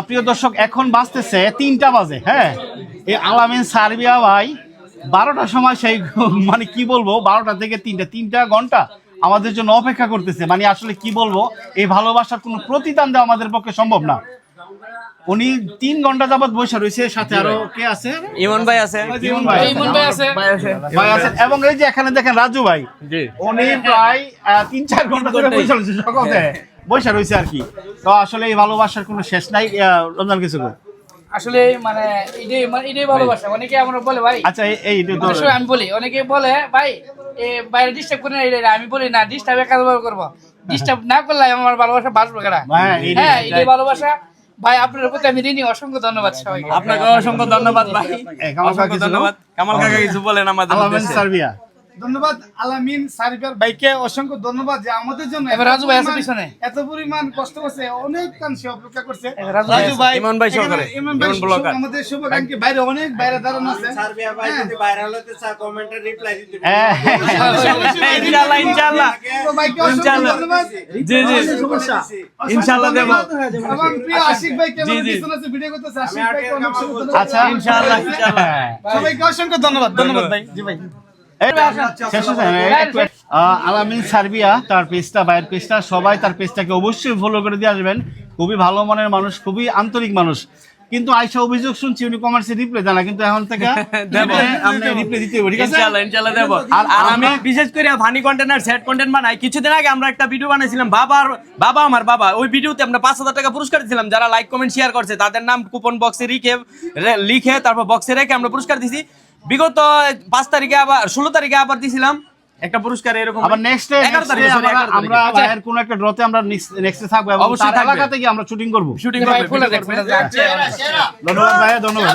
প্রিয় দর্শক, এখন বাজতেছে 3টা বাজে। হ্যাঁ, এই আলামিন সার্বিয়া ভাই 12টার সময় সেই মানে কি বলবো 12টা থেকে 3টা ঘন্টা আমাদের জন্য অপেক্ষা করতেছে। মানে আসলে কি বলবো, এই ভালোবাসার কোনো প্রতিদান দেওয়া আমাদের পক্ষে সম্ভব না। উনি 3 ঘন্টা যাবত বসে রয়েছে, সাথে আরো কে আছে? ইমন ভাই আছে, ভাই আছে। এবং এই যে এখানে দেখেন রাজু ভাই, উনি প্রায় 3-4 ঘন্টা ধরে বসে রয়েছে, সকালে বসে রয়েছে আর কি। তো আসলে এই ভালোবাসার কোনো শেষ নাই। রমজান কিছু কর। আসলে মানে এটাই ভালোবাসা। অনেকে আমরা বলে ভাই, আচ্ছা এই আমি বলি, অনেকে বলে ভাই বাইরে ডিস্টার্ব করে না, আমি বলি না, ডিস্টার্ব একাধারে করবো, ডিস্টার্ব না করলে আমার ভালোবাসা বাঁচবো কেনা। হ্যাঁ, এটাই ভালোবাসা ভাই। আপনার প্রতি আমি ঋণী। অসংখ্য ধন্যবাদ সবাইকে। আপনাকে অসংখ্য ধন্যবাদ ভাই, অসংখ্য ধন্যবাদ। কামাল কাকা কিছু বলেন আমাদের আলামিন সার্বিয়া। ধন্যবাদ আলামিন সার্বিয়ার ভাইকে, অসংখ্য ধন্যবাদ যে আমাদের জন্য রাজু ভাই আছে পিছনে, এত পরিমাণ কষ্ট করছে, অনেক কান সে অপেক্ষা করছে। রাজু ভাই, ইমন ভাই সহকারে, ইমন ভাই ব্লগার আমাদের শুভাকাঙ্ক্ষী, বাইরে অনেক বাইরে দাঁড়ানো আছে। সার্বিয়া ভাই যদি ভাইরাল হতে চায় কমেন্টে রিপ্লাই দিতে ইনশাআল্লাহ ইনশাআল্লাহ তো ভাইকে অসংখ্য ধন্যবাদ। জি জি ইনশাআল্লাহ দেব। এবং প্রিয় আশিক ভাই কেমন পিছনে আছে ভিডিও করতেছে, আশিক ভাইকে অনেক ধন্যবাদ। আচ্ছা ইনশাআল্লাহ সবাইকে অসংখ্য ধন্যবাদ। ধন্যবাদ ভাই। জি ভাই। আলামিন সার্বিয়া, তার পেজটা, বাইরের পেজটা, সবাই তার পেজটাকে অবশ্যই ফলো করে দিয়ে আসবেন। খুবই ভালো মনের মানুষ, খুবই আন্তরিক মানুষ। কিন্তু আয়সা অভিযোগ শুনছি উনি কমার্সে রিপ্লাই দেন না, কিন্তু এখন থেকে রিপ্লাই দিতে হবে, ঠিক আছে? ইনশাআল্লাহ ইনশাআল্লাহ দেব। আর আমি বিশেষ করে ফানি কন্টেন্ট আর স্যাড কন্টেন্ট বানাই। কিছুদিন আগে আমরা একটা ভিডিও বানাইছিলাম, আমার বাবা। ওই ভিডিওতে আমরা 5,000 টাকা পুরস্কার দিয়েছিলাম। যারা লাইক কমেন্ট শেয়ার করছে তাদের নাম কুপন বক্সে লিখে তারপর বক্সে রেখে আমরা পুরস্কার দিছি। বিগত 5 তারিখে আবার 16 তারিখে আবার দিছিলাম একটা পুরস্কার। এরকম আবার নেক্সট 11 তারিখে আমরা বাইরের কোন একটা ড্রতে আমরা নেক্সটে থাকবো এবং অবশ্যই তার এলাকা থেকে আমরা শুটিং করব। শুটিং ভাই করবে। ফুলে দেখ, ধন্যবাদ ভাই, ধন্যবাদ।